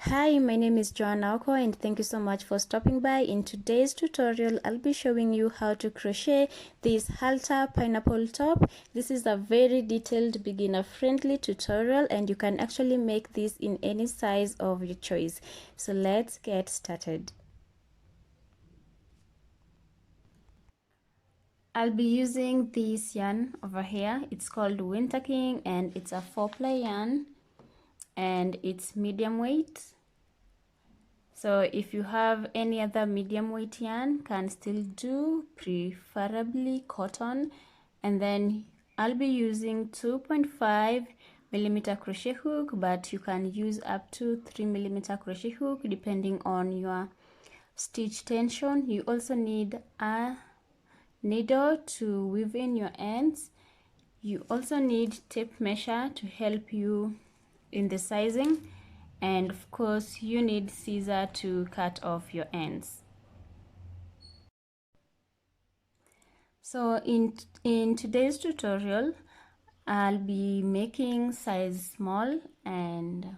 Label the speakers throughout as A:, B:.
A: Hi, my name is Joanna Oko and thank you so much for stopping by. In today's tutorial, I'll be showing you how to crochet this halter pineapple top. This is a very detailed beginner friendly tutorial and you can actually make this in any size of your choice. So let's get started. I'll be using this yarn over here. It's called Winter King and it's a 4-ply yarn and it's medium weight. So if you have any other medium weight yarn, can still do, preferably cotton. And then I'll be using 2.5mm crochet hook, but you can use up to 3mm crochet hook depending on your stitch tension. You also need a needle to weave in your ends. You also need tape measure to help you in the sizing, and of course you need scissor to cut off your ends. So in today's tutorial I'll be making size small, and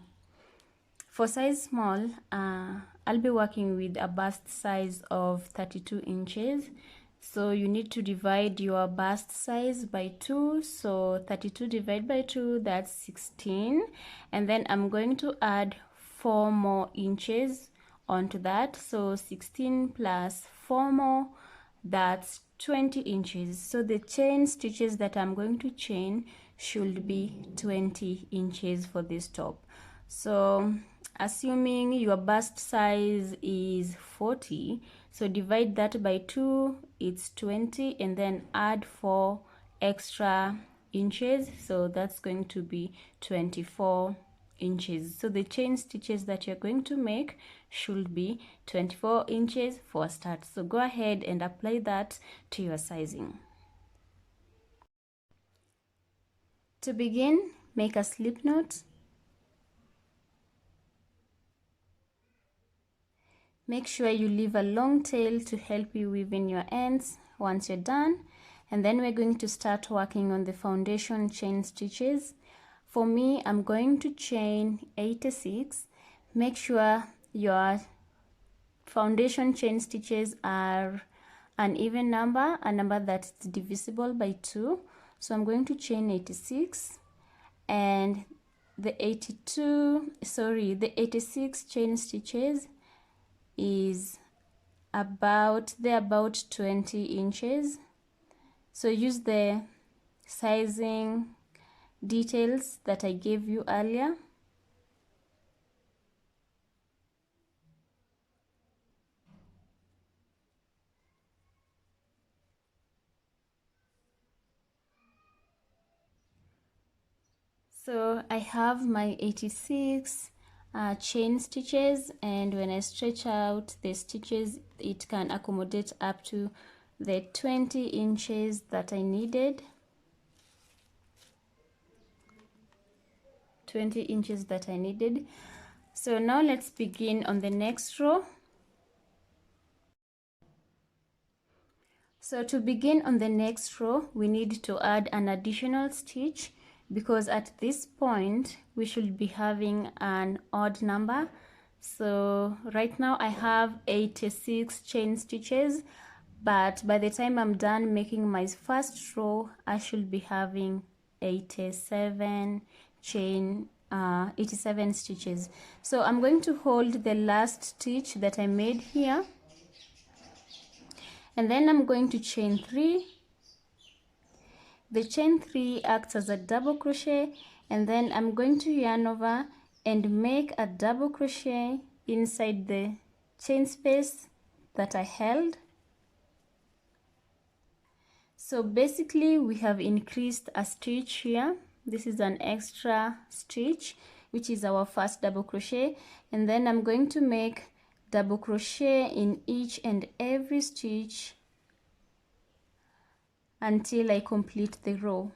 A: for size small I'll be working with a bust size of 32 inches. So you need to divide your bust size by 2. So 32 divided by 2, that's 16. And then I'm going to add 4 more inches onto that. So 16 plus 4 more, that's 20 inches. So the chain stitches that I'm going to chain should be 20 inches for this top. So assuming your bust size is 40, so divide that by 2, it's 20, and then add 4 extra inches, so that's going to be 24 inches. So the chain stitches that you're going to make should be 24 inches for a start. So go ahead and apply that to your sizing. To begin, make a slip knot. Make sure you leave a long tail to help you weave in your ends once you're done. And then we're going to start working on the foundation chain stitches. For me, I'm going to chain 86. Make sure your foundation chain stitches are an even number, a number that's divisible by 2. So I'm going to chain 86, and the 86 chain stitches is about 20 inches. So use the sizing details that I gave you earlier. So I have my 86 chain stitches, and when I stretch out the stitches, it can accommodate up to the 20 inches that I needed. 20 inches that I needed. So now let's begin on the next row. So to begin on the next row, we need to add an additional stitch, because at this point we should be having an odd number. So right now I have 86 chain stitches, but by the time I'm done making my first row, I should be having 87 stitches. So I'm going to hold the last stitch that I made here, and then I'm going to chain 3. The chain 3 acts as a double crochet, and then I'm going to yarn over and make a double crochet inside the chain space that I held. So basically we have increased a stitch here. This is an extra stitch, which is our first double crochet, and then I'm going to make double crochet in each and every stitch until I complete the row.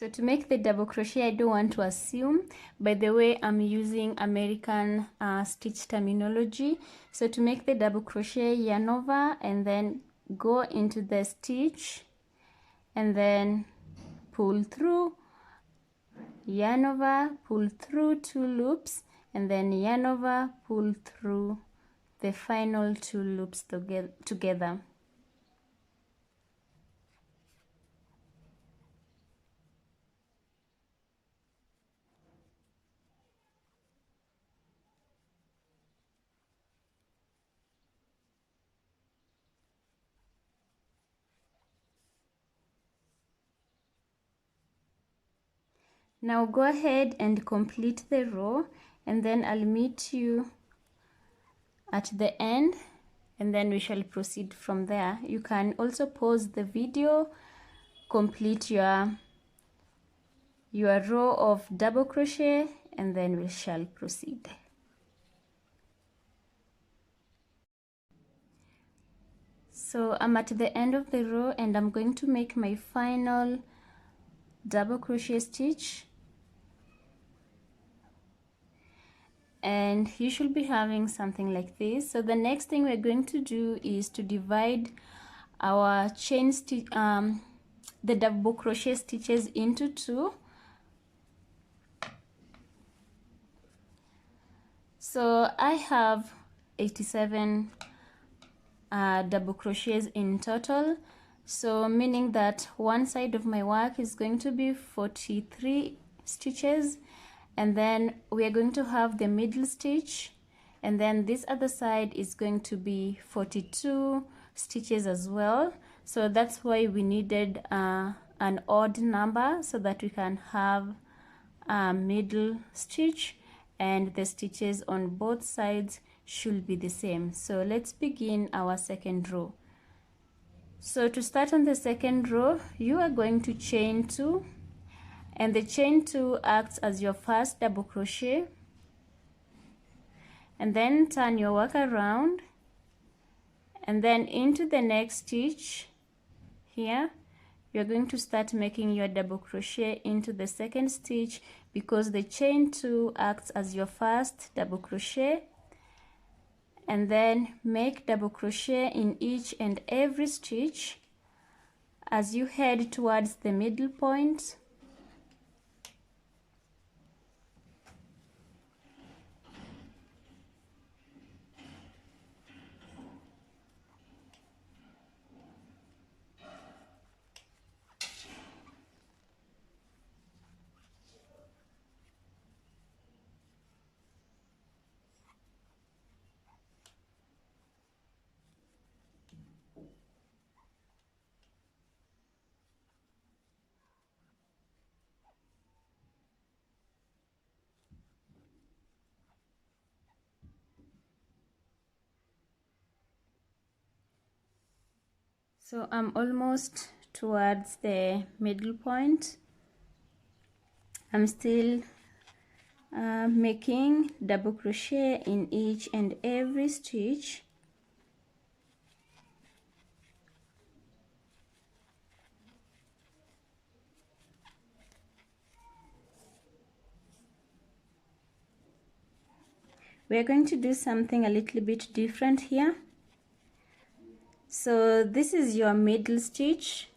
A: So to make the double crochet, I don't want to assume. By the way, I'm using American stitch terminology. So to make the double crochet, yarn over and then go into the stitch and then pull through, yarn over, pull through 2 loops, and then yarn over, pull through the final 2 loops together. Now go ahead and complete the row, and then I'll meet you at the end, and then we shall proceed from there. You can also pause the video, complete your row of double crochet, and then we shall proceed. So I'm at the end of the row and I'm going to make my final double crochet stitch, and you should be having something like this. So the next thing we're going to do is to divide our chain stitch, the double crochet stitches into 2. So I have 87 double crochets in total, so meaning that one side of my work is going to be 43 stitches, and then we are going to have the middle stitch, and then this other side is going to be 42 stitches as well. So that's why we needed an odd number so that we can have a middle stitch, and the stitches on both sides should be the same. So let's begin our second row. So to start on the second row, you are going to chain 2, and the chain 2 acts as your first double crochet, and then turn your work around, and then into the next stitch here you're going to start making your double crochet into the second stitch, because the chain 2 acts as your first double crochet, and then make double crochet in each and every stitch as you head towards the middle point. So I'm almost towards the middle point. I'm still making double crochet in each and every stitch. We're going to do something a little bit different here. So this is your middle stitch.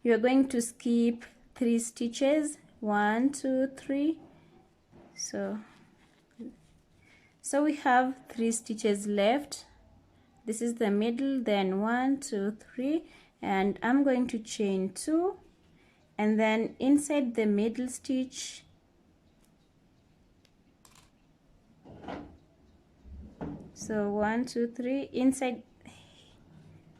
A: You're going to skip 3 stitches, 1, 2, 3. So we have 3 stitches left. This is the middle, then 1, 2, 3, and I'm going to chain 2, and then inside the middle stitch so 1, 2, 3, inside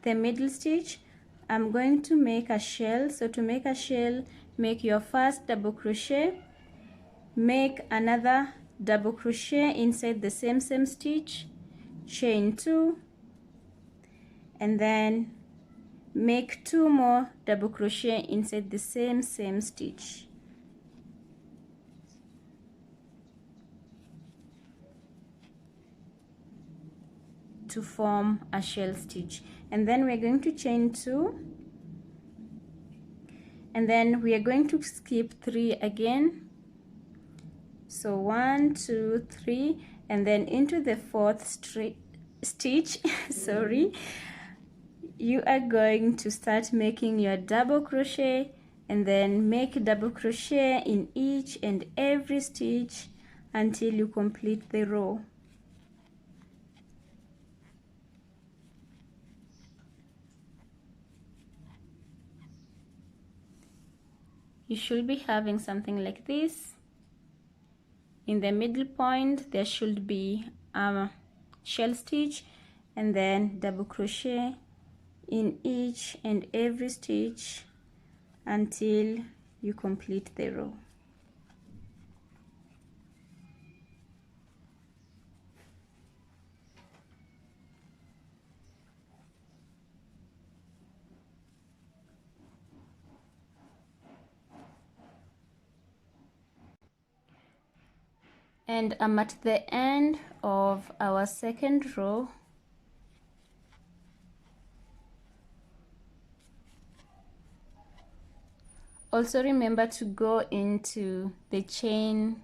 A: the middle stitch I'm going to make a shell. So to make a shell, make your first double crochet, make another double crochet inside the same stitch, chain 2, and then make 2 more double crochet inside the same stitch. To form a shell stitch, and then we're going to chain 2, and then we are going to skip 3 again. So 1, 2, 3, and then into the 4th stitch sorry, you are going to start making your double crochet, and then make double crochet in each and every stitch until you complete the row. You should be having something like this. In the middle point there should be a shell stitch, and then double crochet in each and every stitch until you complete the row. And I'm at the end of our second row. Also remember to go into the chain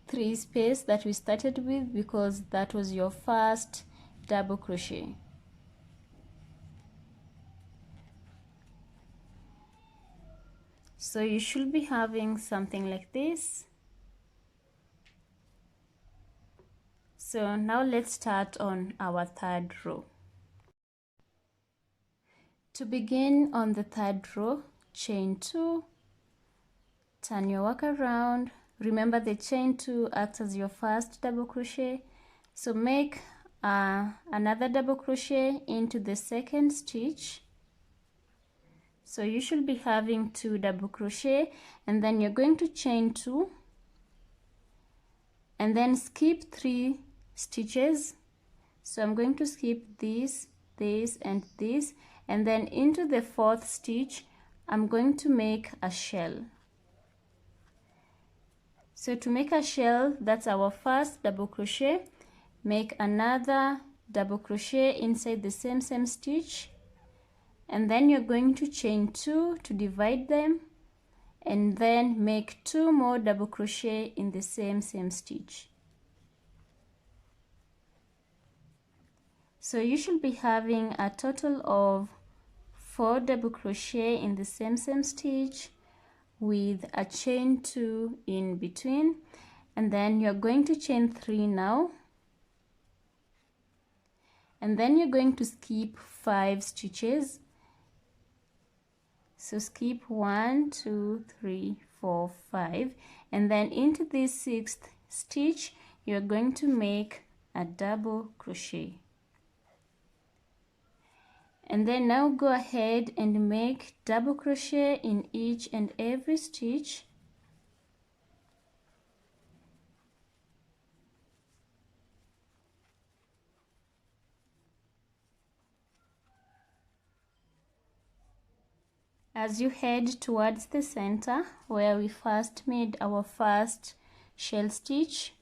A: 3 space that we started with, because that was your first double crochet. So you should be having something like this. So now let's start on our third row. To begin on the third row, chain 2, turn your work around. Remember the chain 2 acts as your first double crochet, so make another double crochet into the second stitch. So you should be having 2 double crochet, and then you're going to chain 2 and then skip 3 stitches. So I'm going to skip this, this and this, and then into the 4th stitch I'm going to make a shell. So to make a shell, that's our first double crochet. Make another double crochet inside the same stitch, and then you're going to chain 2 to divide them, and then make 2 more double crochet in the same stitch. So you should be having a total of 4 double crochet in the same stitch with a chain 2 in between, and then you're going to chain 3 now, and then you're going to skip 5 stitches. So skip 1, 2, 3, 4, 5, and then into this 6th stitch you're going to make a double crochet. And then now go ahead and make double crochet in each and every stitch. As you head towards the center where we first made our first shell stitch,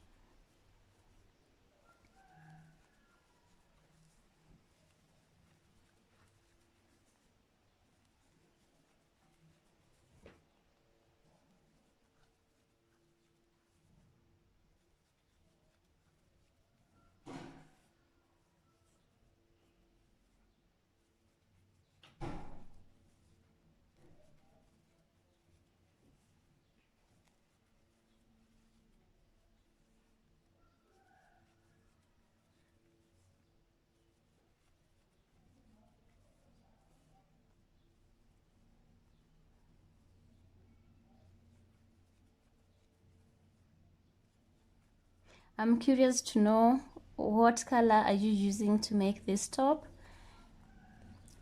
A: I'm curious to know what color are you using to make this top.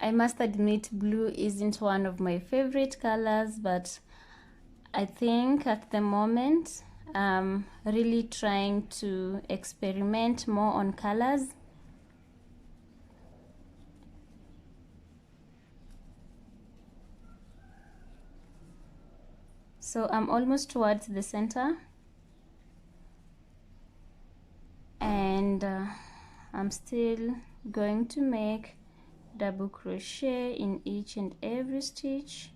A: I must admit blue isn't one of my favorite colors, but I think at the moment I'm really trying to experiment more on colors. So I'm almost towards the center, and I'm still going to make double crochet in each and every stitch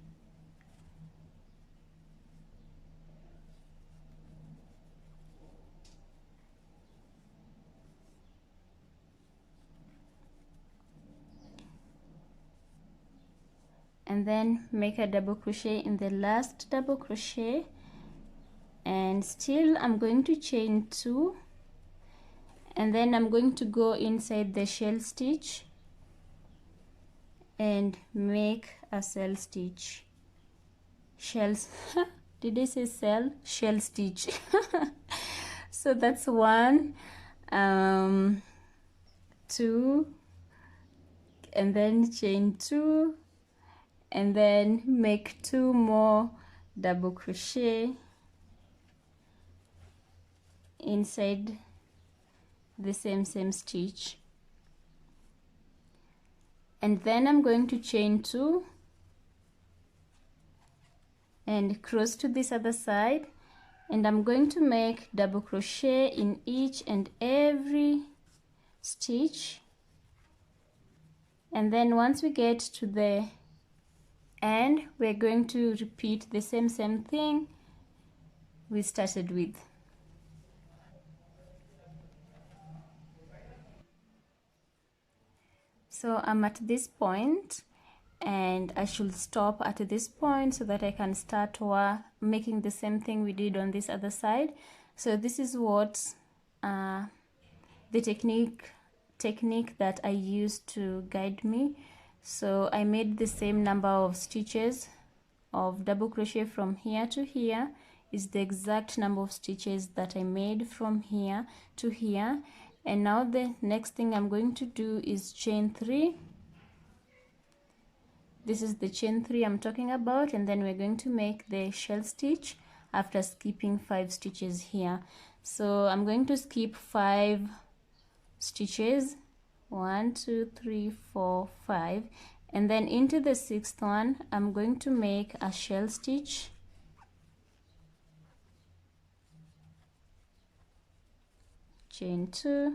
A: and then make a double crochet in the last double crochet, and still I'm going to chain 2, and then I'm going to go inside the shell stitch and make a shell stitch. Shells did I say shell stitch? So that's 1, 2, and then chain 2, and then make 2 more double crochet inside the same stitch, and then I'm going to chain 2 and cross to this other side, and I'm going to make double crochet in each and every stitch, and then once we get to the end we're going to repeat the same thing we started with. So I'm at this point, and I should stop at this point so that I can start making the same thing we did on this other side. So this is what the technique that I used to guide me. So I made the same number of stitches of double crochet from here to here is the exact number of stitches that I made from here to here. And now the next thing I'm going to do is chain 3. This is the chain 3 I'm talking about, and then we're going to make the shell stitch after skipping 5 stitches here. So I'm going to skip 5 stitches, 1 2 3 4 5, and then into the 6th one I'm going to make a shell stitch, chain 2,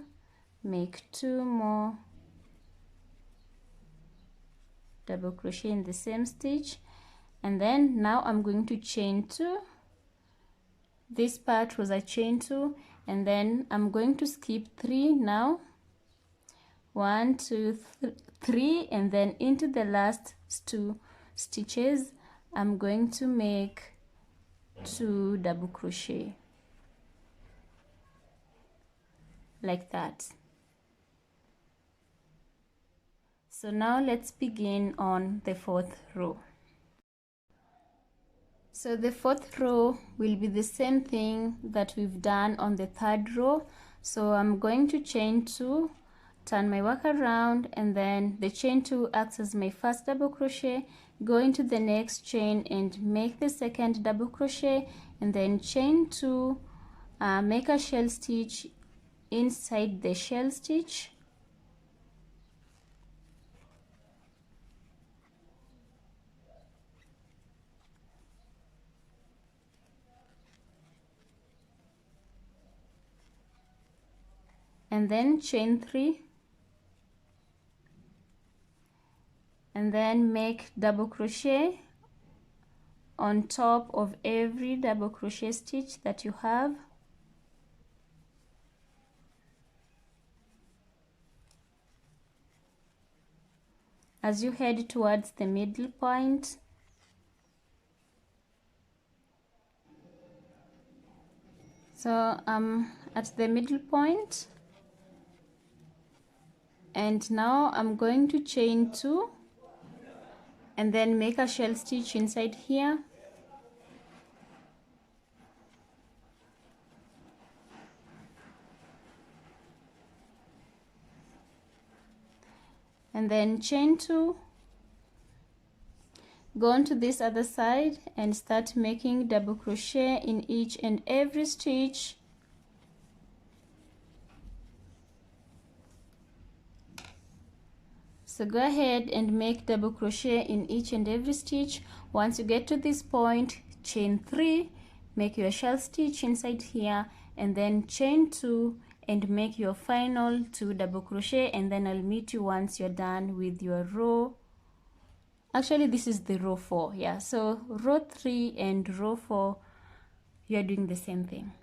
A: make 2 more double crochet in the same stitch, and then now I'm going to chain 2. This part was a chain 2, and then I'm going to skip 3 now, 1 2 3, and then into the last 2 stitches I'm going to make 2 double crochet like that. So now let's begin on the 4th row. So the 4th row will be the same thing that we've done on the 3rd row. So I'm going to chain 2, turn my work around, and then the chain 2 acts as my first double crochet, go into the next chain and make the 2nd double crochet, and then chain 2, make a shell stitch inside the shell stitch, and then chain 3, and then make double crochet on top of every double crochet stitch that you have. As you head towards the middle point, so I'm at the middle point, and now I'm going to chain 2 and then make a shell stitch inside here, and then chain 2, go on to this other side and start making double crochet in each and every stitch. So go ahead and make double crochet in each and every stitch. Once you get to this point, chain 3, make your shell stitch inside here, and then chain 2 and make your final 2 double crochet, and then I'll meet you once you're done with your row. Actually, this is the row 4, yeah. So row 3 and row 4, you're doing the same thing.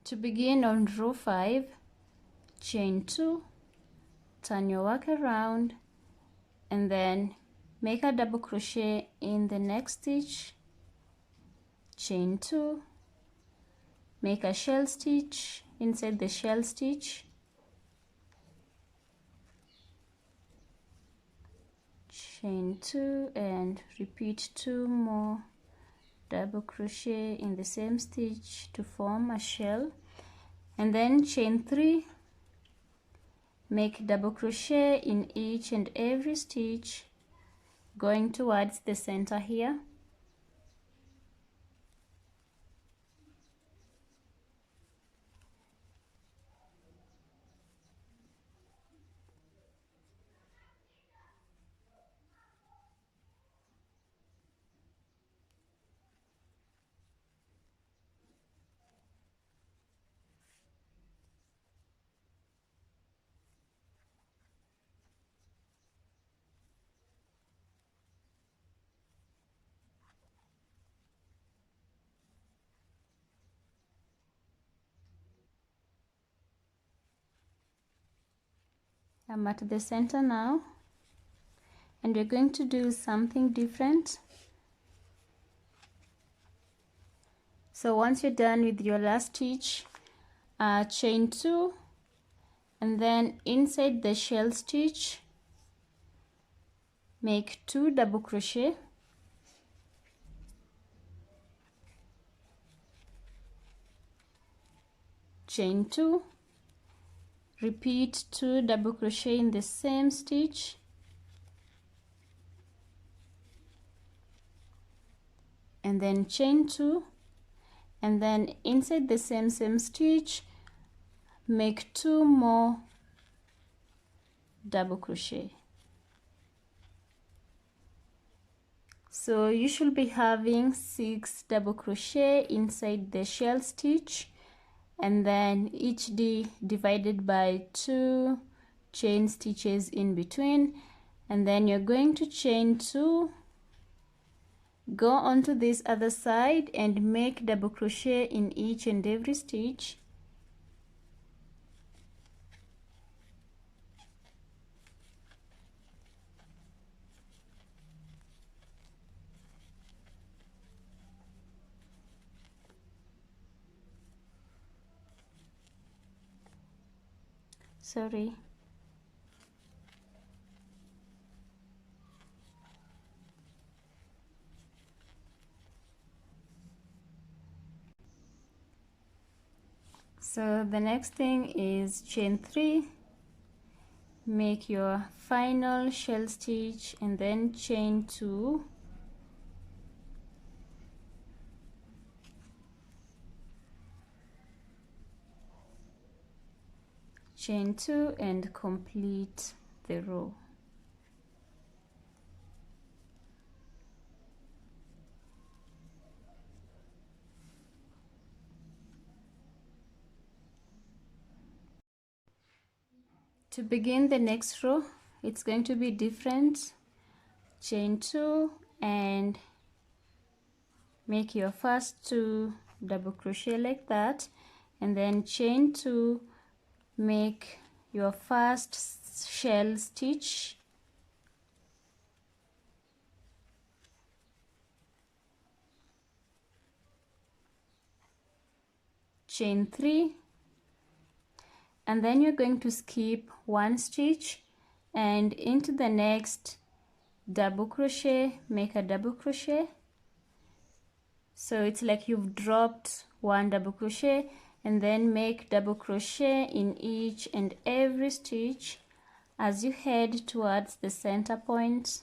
A: To begin on row 5, chain 2, turn your work around, and then make a double crochet in the next stitch, chain 2, make a shell stitch inside the shell stitch, chain 2, and repeat 2 more double crochet in the same stitch to form a shell, and then chain 3, make double crochet in each and every stitch going towards the center here. I'm at the center now, and we're going to do something different. So once you're done with your last stitch, chain 2, and then inside the shell stitch make 2 double crochet, chain 2, repeat 2 double crochet in the same stitch, and then chain 2, and then inside the same stitch make 2 more double crochet. So you should be having 6 double crochet inside the shell stitch, and then each divided by 2 chain stitches in between, and then you're going to chain 2, go onto this other side and make double crochet in each and every stitch, sorry. So the next thing is chain 3, make your final shell stitch, and then chain 2, chain 2, and complete the row. To begin the next row, it's going to be different. Chain 2 and make your first 2 double crochet like that, and then chain 2, make your first shell stitch, chain 3, and then you're going to skip 1 stitch and into the next double crochet make a double crochet. So it's like you've dropped 1 double crochet, and then make double crochet in each and every stitch as you head towards the center point.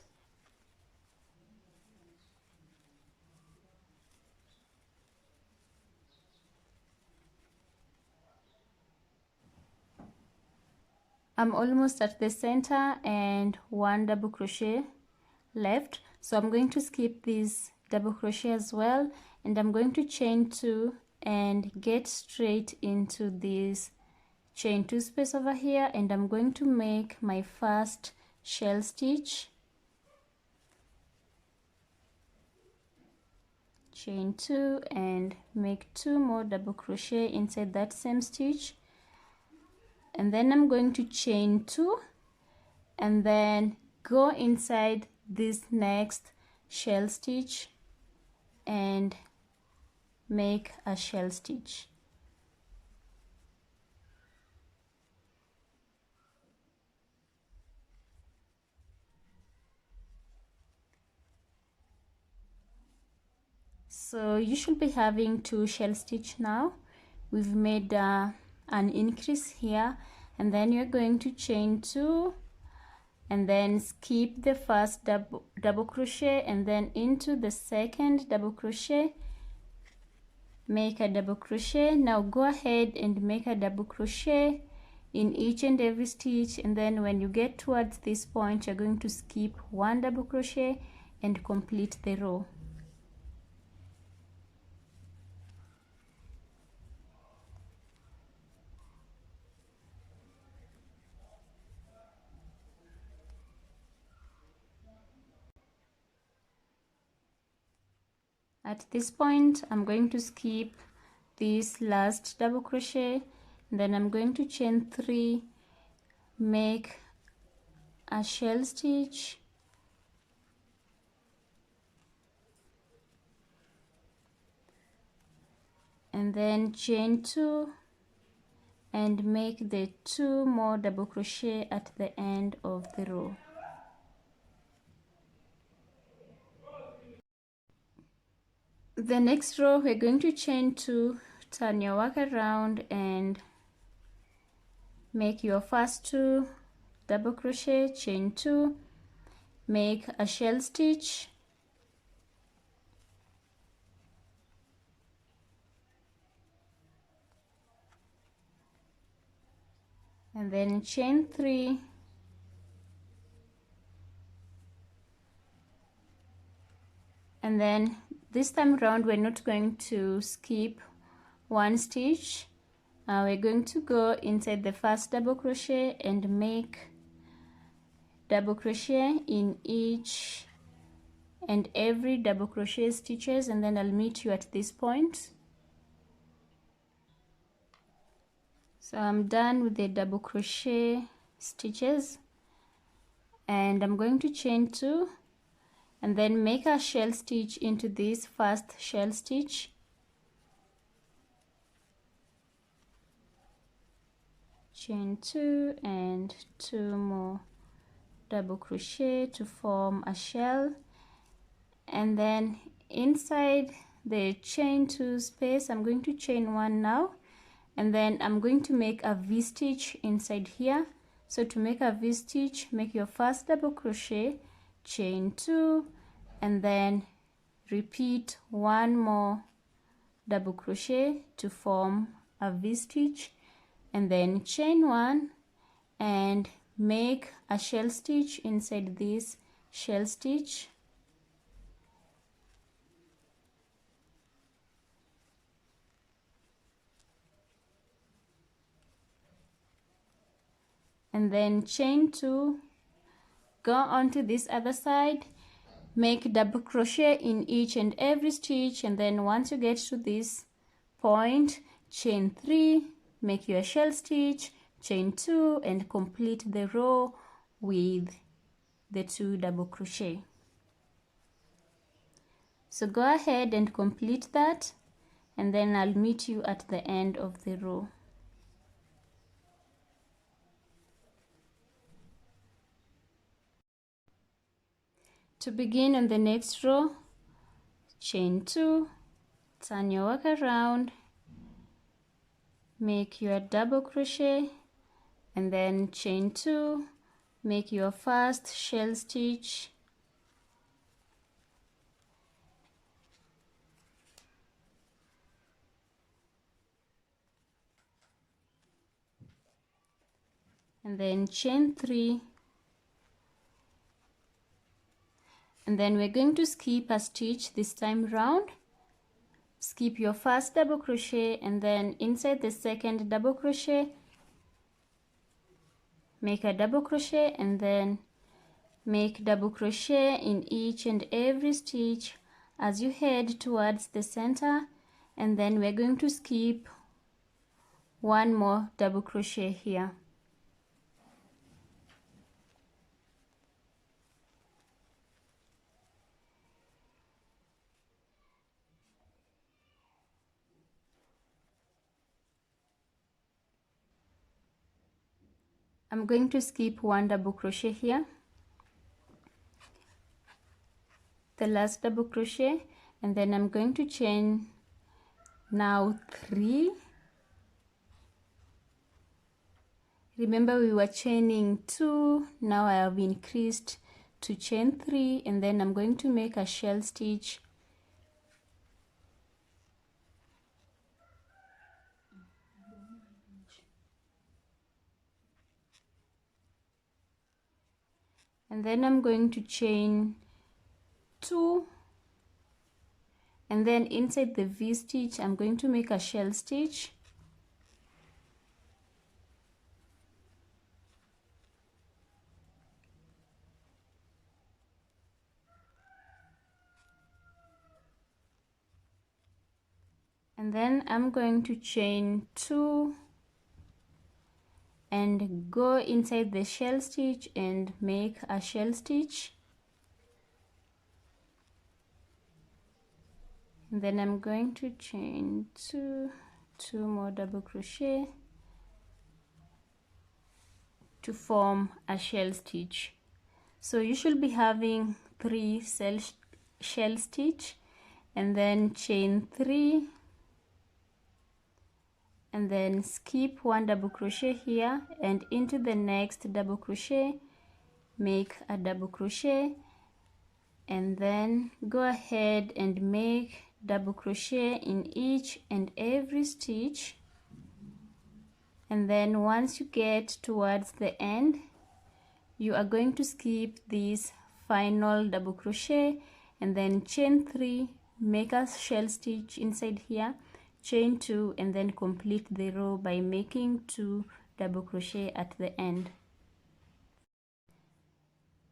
A: I'm almost at the center and 1 double crochet left, so I'm going to skip this double crochet as well, and I'm going to chain 2 and get straight into this chain 2 space over here, and I'm going to make my first shell stitch, chain 2, and make 2 more double crochet inside that same stitch, and then I'm going to chain 2 and then go inside this next shell stitch and make a shell stitch. So you should be having 2 shell stitch now. We've made an increase here, and then you're going to chain 2 and then skip the first double crochet and then into the second double crochet, make a double crochet. Now go ahead and make a double crochet in each and every stitch, and then when you get towards this point you're going to skip 1 double crochet and complete the row. At this point I'm going to skip this last double crochet, and then I'm going to chain 3, make a shell stitch, and then chain 2 and make the 2 more double crochet at the end of the row. The next row we're going to chain 2, turn your work around and make your first 2 double crochet, chain 2, make a shell stitch, and then chain 3, and then this time around we're not going to skip 1 stitch. We're going to go inside the first double crochet and make double crochet in each and every double crochet stitches, and then I'll meet you at this point. So I'm done with the double crochet stitches, and I'm going to chain 2 and then make a shell stitch into this first shell stitch, chain 2 and 2 more double crochet to form a shell, and then inside the chain 2 space I'm going to chain 1 now, and then I'm going to make a V-stitch inside here. So to make a V-stitch, make your first double crochet, chain 2, and then repeat 1 more double crochet to form a V-stitch, and then chain 1 and make a shell stitch inside this shell stitch, and then chain 2, go on to this other side, make double crochet in each and every stitch, and then once you get to this point, chain 3, make your shell stitch, chain 2, and complete the row with the 2 double crochet. So go ahead and complete that, and then I'll meet you at the end of the row. To begin on the next row, chain 2, turn your work around, make your double crochet, and then chain 2, make your first shell stitch, and then chain 3, and then we're going to skip a stitch this time round. Skip your first double crochet, and then inside the second double crochet make a double crochet, and then make double crochet in each and every stitch as you head towards the center, and then we're going to skip 1 more double crochet here. I'm going to skip one double crochet here, the last double crochet, and then I'm going to chain now 3. Remember we were chaining 2, now I have increased to chain 3, and then I'm going to make a shell stitch and then I'm going to chain 2, and then inside the V stitch I'm going to make a shell stitch, and then I'm going to chain 2 and go inside the shell stitch and make a shell stitch, and then I'm going to chain 2 more double crochet to form a shell stitch. So you should be having 3 shell stitch, and then chain 3 and then skip one double crochet here, and into the next double crochet make a double crochet, and then go ahead and make double crochet in each and every stitch, and then once you get towards the end you are going to skip this final double crochet and then chain 3, make a shell stitch inside here, chain 2, and then complete the row by making 2 double crochet at the end.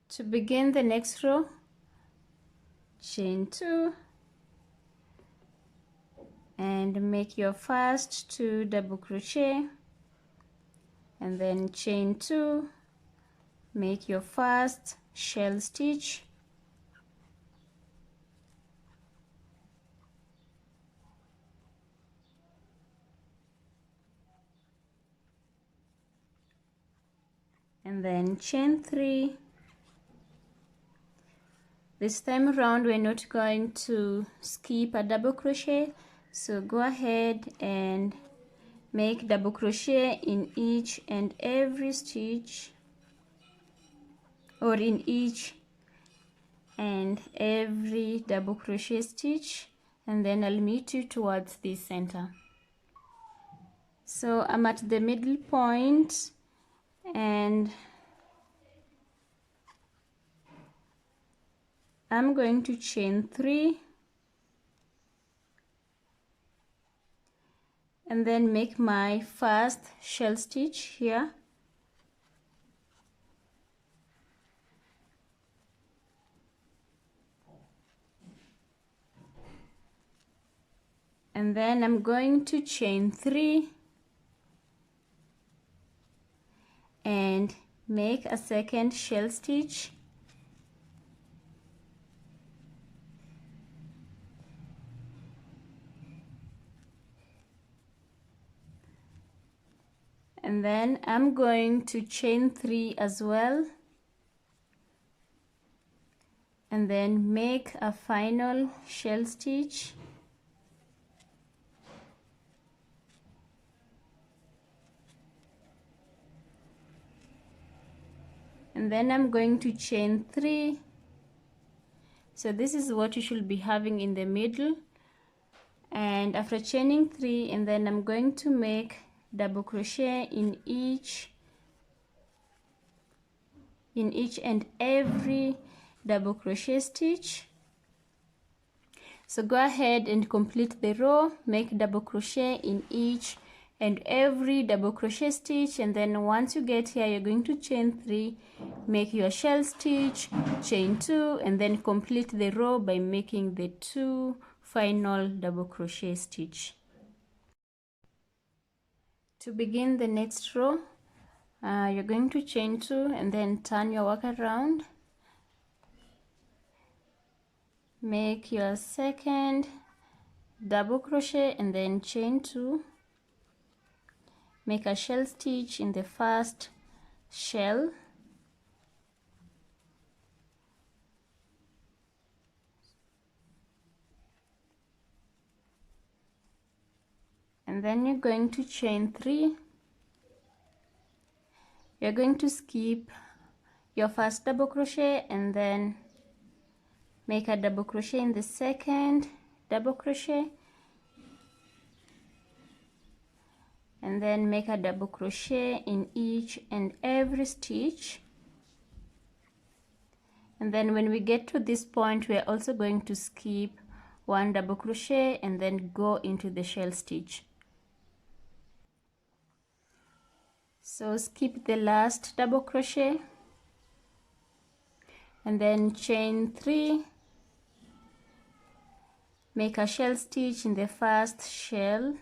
A: To begin the next row, chain 2 and make your first 2 double crochet, and then chain 2, make your first shell stitch, and then chain 3. This time around we're not going to skip a double crochet, so go ahead and make double crochet in each and every stitch, or in each and every double crochet stitch, and then I'll meet you towards the center. So I'm at the middle point and I'm going to chain 3 and then make my first shell stitch here, and then I'm going to chain 3 and make a second shell stitch, and then I'm going to chain 3 as well, and then make a final shell stitch, and then I'm going to chain 3. So this is what you should be having in the middle, and after chaining 3, and then I'm going to make double crochet in each and every double crochet stitch. So go ahead and complete the row, make double crochet in each and every double crochet stitch, and then once you get here you're going to chain 3, make your shell stitch, chain 2, and then complete the row by making the 2 final double crochet stitch. To begin the next row, you're going to chain 2 and then turn your work around, make your second double crochet and then chain 2, make a shell stitch in the first shell, and then you're going to chain 3. You're going to skip your first double crochet and then make a double crochet in the second double crochet, and then make a double crochet in each and every stitch. And then when we get to this point, we are also going to skip 1 double crochet and then go into the shell stitch. So skip the last double crochet and then chain 3, make a shell stitch in the first shell,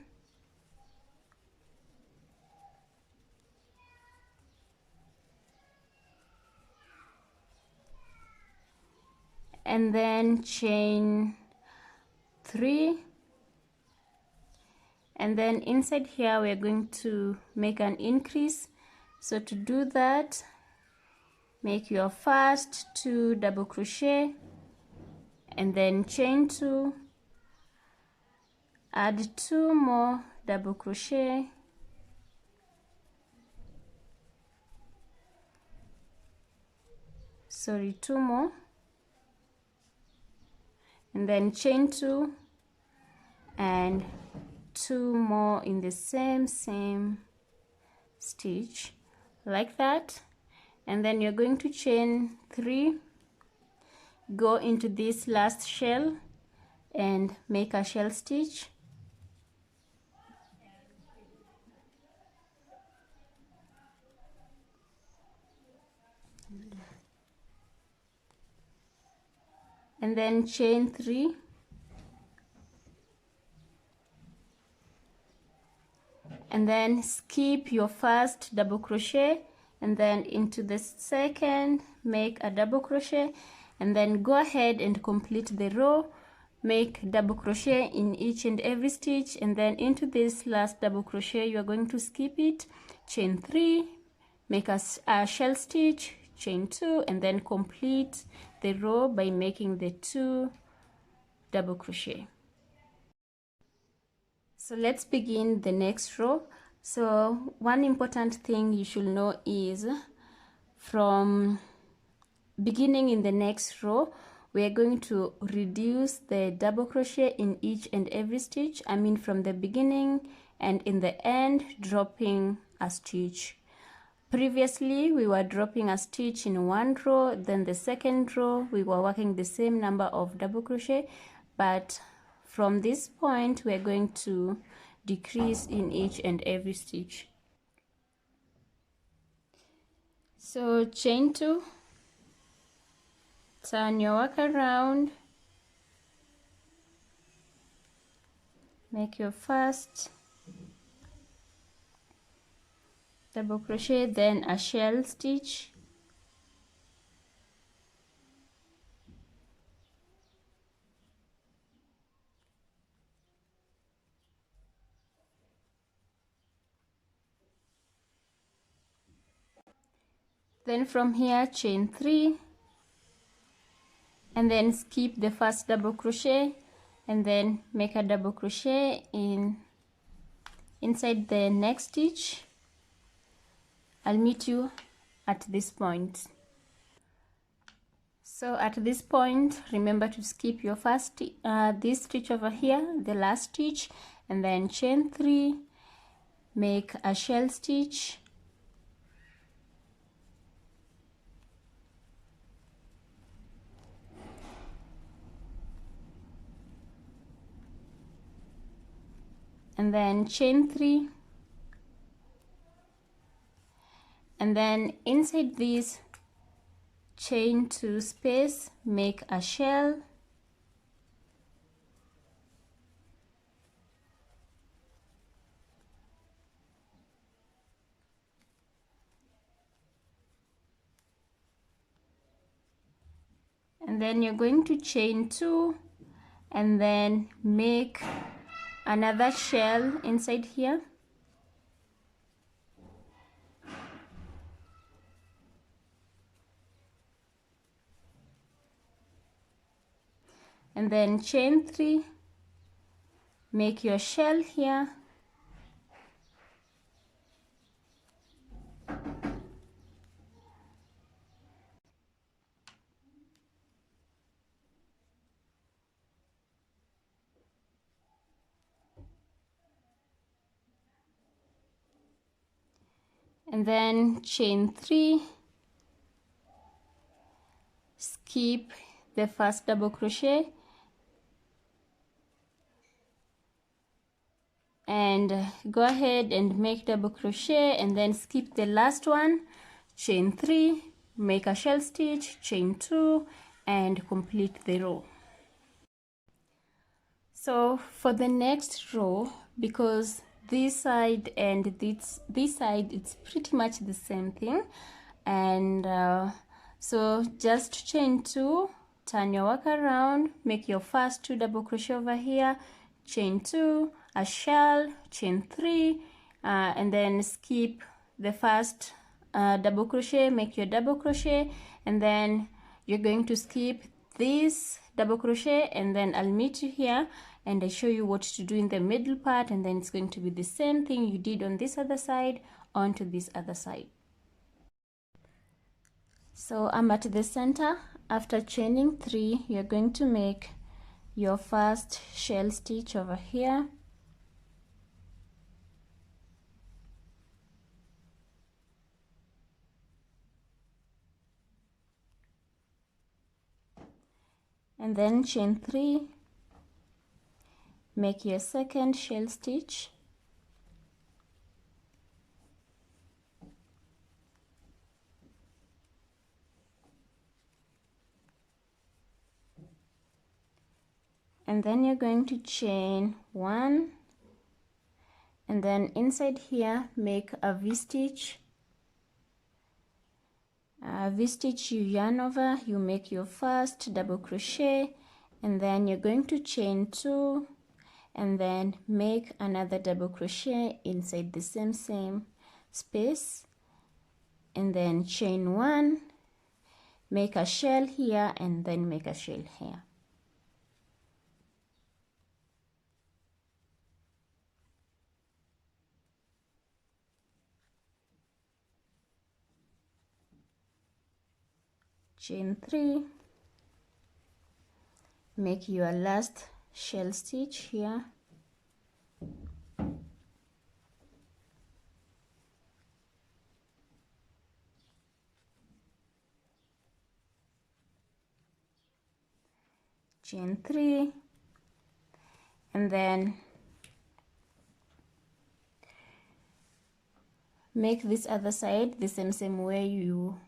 A: and then chain 3, and then inside here we're going to make an increase. So to do that, make your first 2 double crochet and then chain 2, add 2 more double crochet, sorry, 2 more, and then chain 2 and 2 more in the same stitch like that. And then you're going to chain 3, go into this last shell and make a shell stitch, and then chain 3, and then skip your first double crochet and then into the second make a double crochet, and then go ahead and complete the row, make double crochet in each and every stitch, and then into this last double crochet you are going to skip it, chain 3, make a shell stitch, chain 2, and then complete the row by making the 2 double crochet. So let's begin the next row. So one important thing you should know is from beginning in the next row we are going to reduce the double crochet in each and every stitch. I mean from the beginning and in the end dropping a stitch. Previously we were dropping a stitch in one row, then the second row we were working the same number of double crochet, but from this point we are going to decrease in each and every stitch. So chain 2, turn your work around, make your first double crochet, then a shell stitch, then from here chain 3, and then skip the first double crochet and then make a double crochet inside the next stitch. I'll meet you at this point. So at this point remember to skip your first this stitch over here, the last stitch, and then chain 3, make a shell stitch, and then chain 3, and then inside this chain 2 space make a shell, and then you're going to chain 2 and then make another shell inside here, and then chain 3, make your shell here, and then chain 3, skip the first double crochet and go ahead and make double crochet, and then skip the last one, chain 3, make a shell stitch, chain 2, and complete the row. So for the next row, because this side and this side, it's pretty much the same thing, and so just chain 2, turn your work around, make your first 2 double crochet over here, chain 2, a shell, chain 3, and then skip the first double crochet, make your double crochet, and then you're going to skip this double crochet, and then I'll meet you here and I show you what to do in the middle part, and then it's going to be the same thing you did on this other side onto this other side. So I'm at the center. After chaining 3, you're going to make your first shell stitch over here, and then chain 3, make your second shell stitch, and then you're going to chain 1, and then inside here make a V-stitch. V-stitch, you yarn over, you make your first double crochet, and then you're going to chain 2, and then make another double crochet inside the same space, and then chain 1, make a shell here, and then make a shell here. Chain 3, make your last shell stitch here, chain 3, and then make this other side the same way you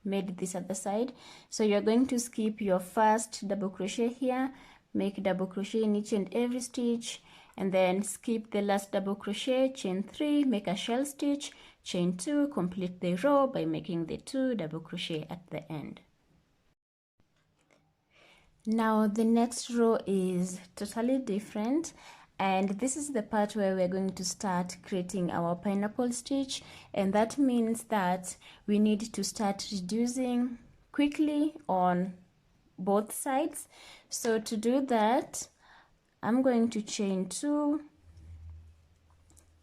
A: made this other side. So you're going to skip your first double crochet here, make double crochet in each and every stitch, and then skip the last double crochet, chain 3, make a shell stitch, chain 2, complete the row by making the 2 double crochet at the end. Now the next row is totally different, and this is the part where we're going to start creating our pineapple stitch, and that means that we need to start reducing quickly on both sides. So to do that, I'm going to chain 2,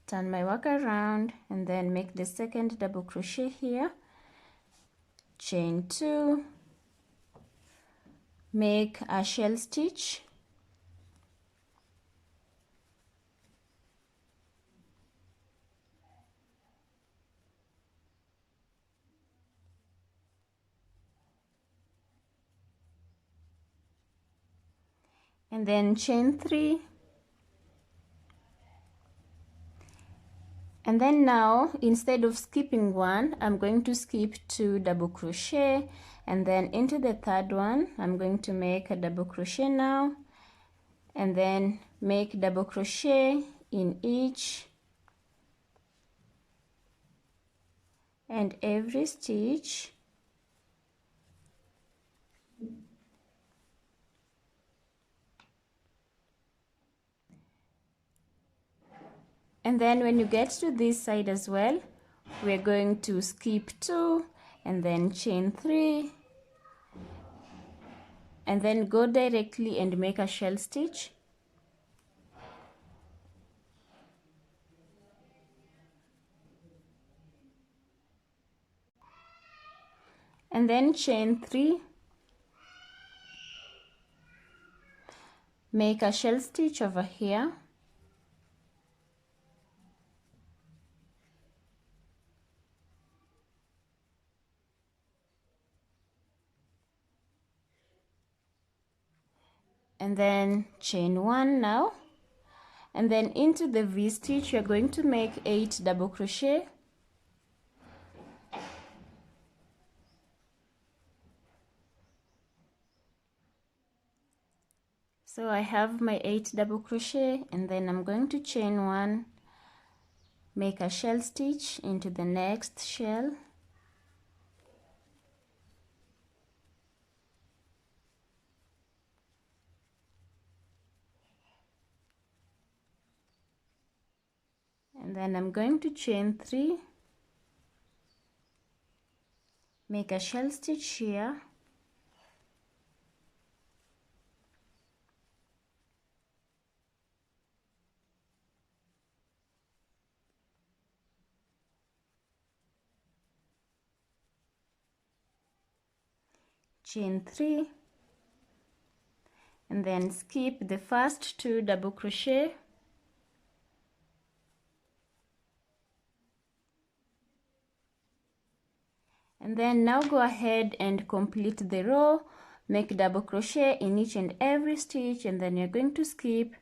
A: turn my work around, and then make the second double crochet here, chain 2, make a shell stitch, and then chain 3, and then now instead of skipping 1, I'm going to skip 2 double crochet, and then into the third one I'm going to make a double crochet now, and then make double crochet in each and every stitch, and then when you get to this side as well, we're going to skip 2 and then chain 3, and then go directly and make a shell stitch. And then chain 3, make a shell stitch over here, and then chain 1 now, and then into the V stitch you're going to make 8 double crochet. So I have my 8 double crochet, and then I'm going to chain 1, make a shell stitch into the next shell, and then I'm going to chain 3, make a shell stitch here, chain 3, and then skip the first 2 double crochet, and then now go ahead and complete the row, make double crochet in each and every stitch, and then you're going to skip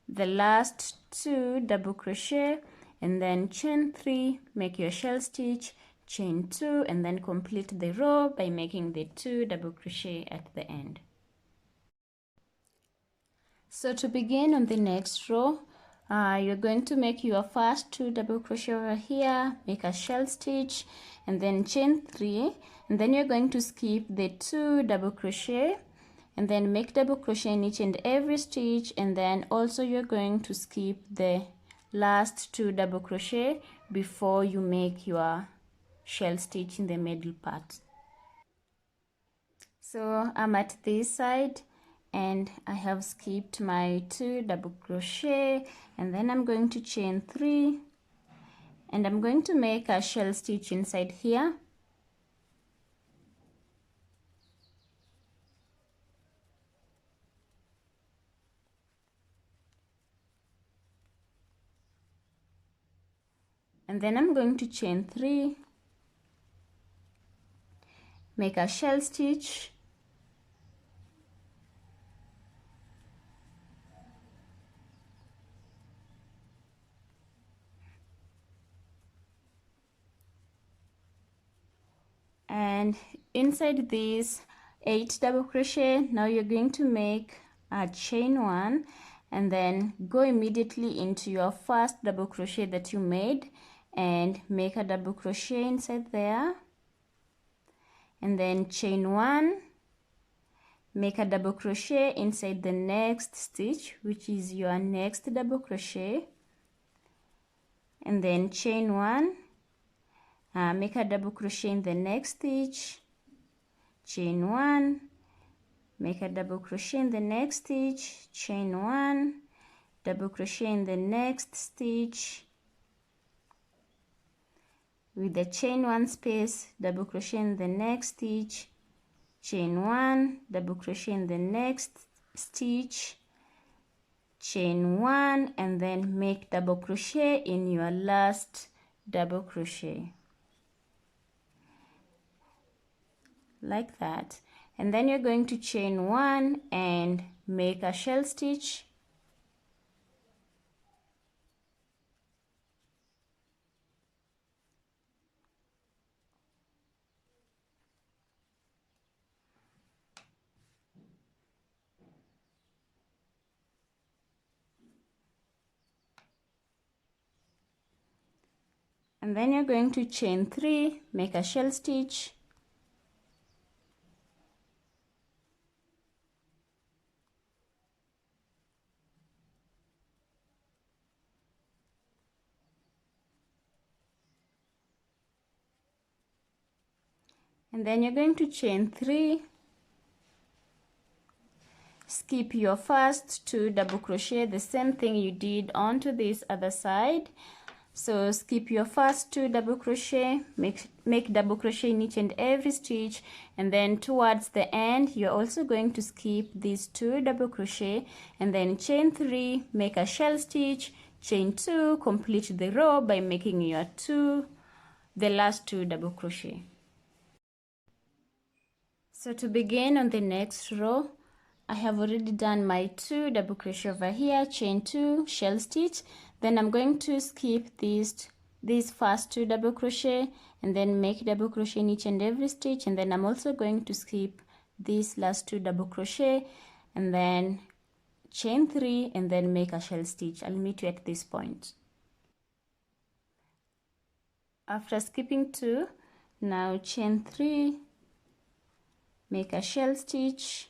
A: the last 2 double crochet, and then chain 3, make your shell stitch, chain 2, and then complete the row by making the 2 double crochet at the end. So to begin on the next row, you're going to make your first 2 double crochet over here, make a shell stitch, and then chain 3, and then you're going to skip the 2 double crochet, and then make double crochet in each and every stitch, and then also you're going to skip the last 2 double crochet before you make your shell stitch in the middle part. So I'm at this side and I have skipped my 2 double crochet, and then I'm going to chain 3, and I'm going to make a shell stitch inside here, and then I'm going to chain 3, make a shell stitch, and inside this 8 double crochet now you're going to make a chain 1, and then go immediately into your first double crochet that you made and make a double crochet inside there, and then chain 1, make a double crochet inside the next stitch, which is your next double crochet, and then chain 1, make a double crochet in the next stitch, chain 1, make a double crochet in the next stitch, chain 1, double crochet in the next stitch, with the chain 1 space, double crochet in the next stitch, chain 1, double crochet in the next stitch, chain 1, and then make double crochet in your last double crochet like that, and then you're going to chain 1 and make a shell stitch, and then you're going to chain 3, make a shell stitch, and then you're going to chain 3, skip your first 2 double crochet, the same thing you did onto this other side. So skip your first 2 double crochet, make double crochet in each and every stitch, and then towards the end you're also going to skip these 2 double crochet and then chain 3, make a shell stitch, chain 2, complete the row by making your the last 2 double crochet. So to begin on the next row, I have already done my 2 double crochet over here, chain 2, shell stitch. Then I'm going to skip these first 2 double crochet and then make double crochet in each and every stitch, and then I'm also going to skip these last 2 double crochet and then chain 3 and then make a shell stitch. I'll meet you at this point. After skipping 2, now chain 3, make a shell stitch,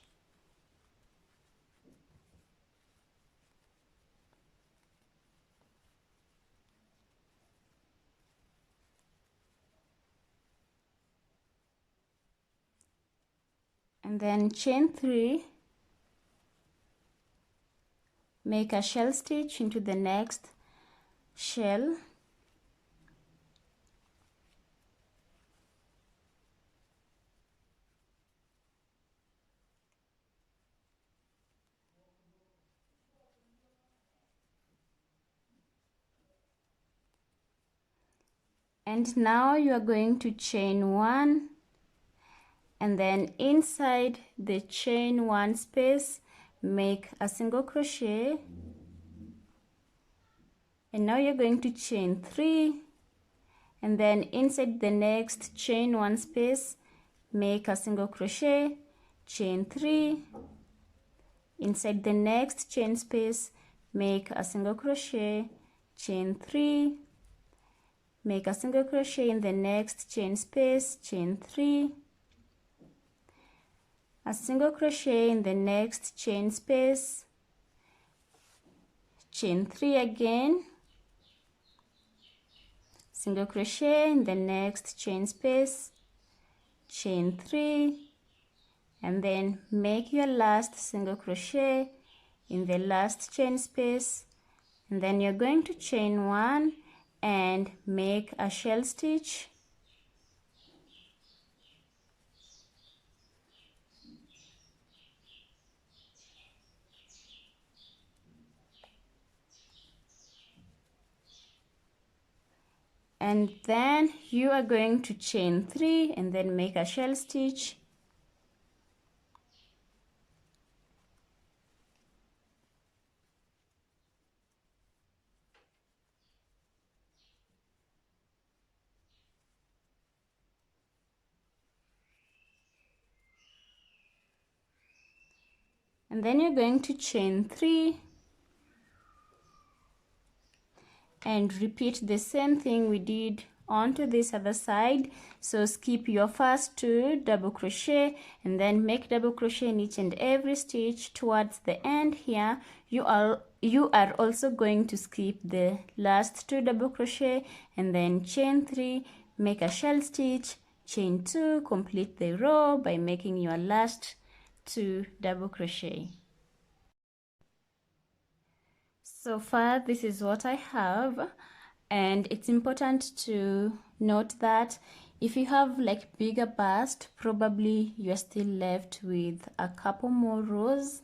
A: and then chain 3, make a shell stitch into the next shell, and now you are going to chain 1 and then inside the chain 1 space make a single crochet, and now you're going to chain 3 and then inside the next chain 1 space make a single crochet, chain 3, inside the next chain space make a single crochet, chain 3, make a single crochet in the next chain space, chain 3, a single crochet in the next chain space, chain 3 again, single crochet in the next chain space, chain 3, and then make your last single crochet in the last chain space, and then you're going to chain 1 and make a shell stitch, and then you are going to chain 3 and then make a shell stitch, and then you're going to chain 3 and repeat the same thing we did onto this other side. So skip your first 2 double crochet and then make double crochet in each and every stitch. Towards the end here you are also going to skip the last 2 double crochet and then chain 3, make a shell stitch, chain 2, complete the row by making your last 2 double crochet. So far this is what I have, and it's important to note that if you have like bigger bust, probably you're still left with a couple more rows,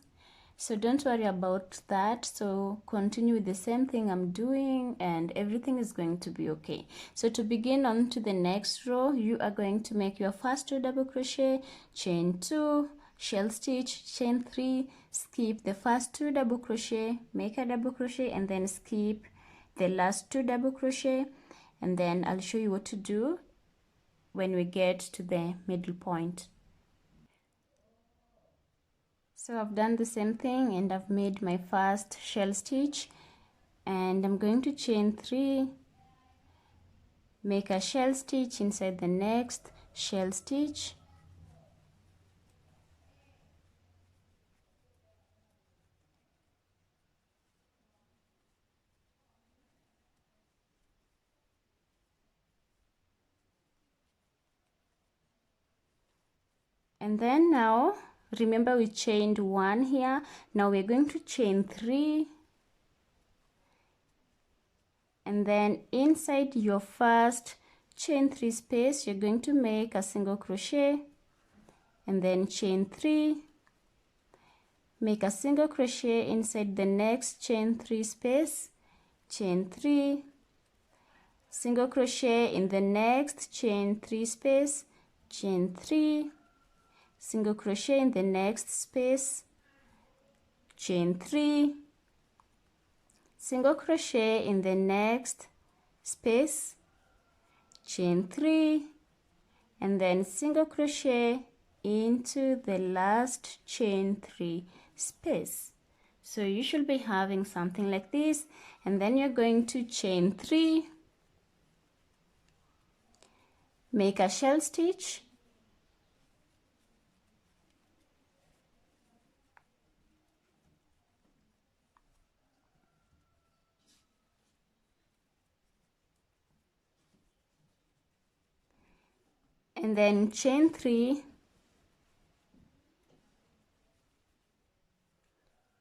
A: so don't worry about that. So continue with the same thing I'm doing and everything is going to be okay. So to begin on to the next row, you are going to make your first 2 double crochet, chain 2, shell stitch, chain 3, skip the first 2 double crochet, make a double crochet and then skip the last 2 double crochet, and then I'll show you what to do when we get to the middle point. So I've done the same thing and I've made my first shell stitch, and I'm going to chain 3, make a shell stitch inside the next shell stitch, and then now remember we chained 1 here. Now we're going to chain 3, and then inside your first chain 3 space you're going to make a single crochet, and then chain 3, make a single crochet inside the next chain 3 space, chain 3, single crochet in the next chain 3 space, chain 3, single crochet in the next space, chain 3, single crochet in the next space, chain 3, and then single crochet into the last chain 3 space. So you should be having something like this, and then you're going to chain 3, make a shell stitch, and then chain 3,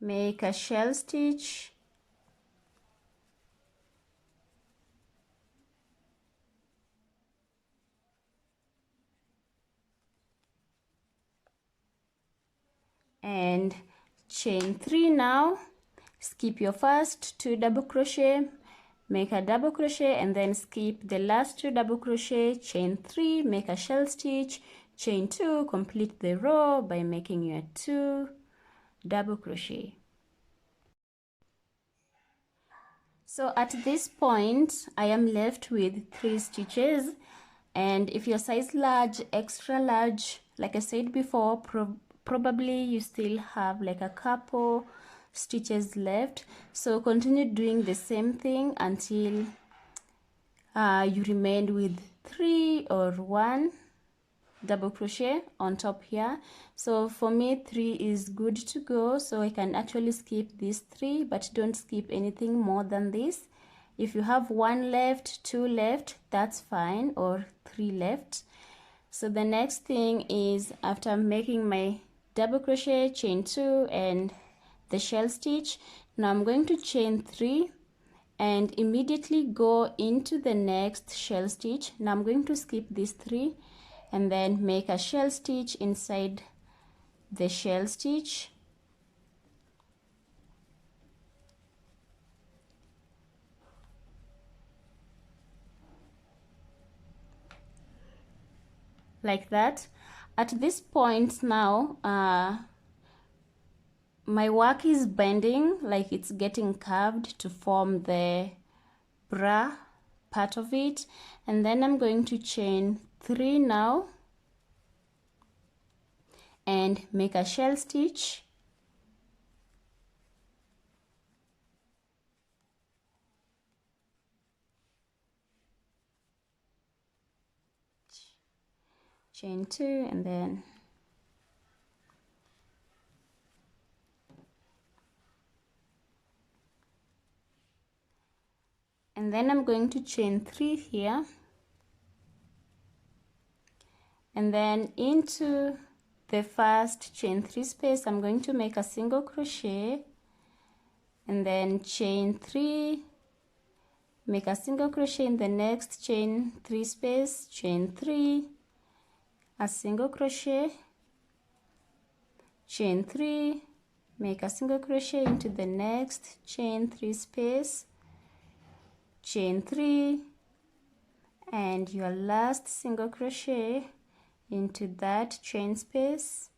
A: make a shell stitch, and chain 3. Now skip your first 2 double crochet, make a double crochet, and then skip the last 2 double crochet, chain 3, make a shell stitch, chain 2, complete the row by making your 2 double crochet. So at this point I am left with 3 stitches, and if your size large, extra large, like I said before, probably you still have like a couple stitches left. So continue doing the same thing until you remain with 3 or 1 double crochet on top here. So for me 3 is good to go, so I can actually skip these 3, but don't skip anything more than this. If you have 1 left, 2 left, that's fine, or 3 left. So the next thing is, after making my double crochet, chain 2 and the shell stitch, now I'm going to chain 3 and immediately go into the next shell stitch. Now I'm going to skip these 3 and then make a shell stitch inside the shell stitch, like that. At this point now my work is bending, like it's getting curved to form the bra part of it, and then I'm going to chain 3 now and make a shell stitch, chain 2, and then I'm going to chain 3 here, and then into the first chain 3 space I'm going to make a single crochet, and then chain 3, make a single crochet in the next chain 3 space, chain 3, a single crochet, chain 3, make a single crochet into the next chain 3 space, chain 3, and your last single crochet into that chain space.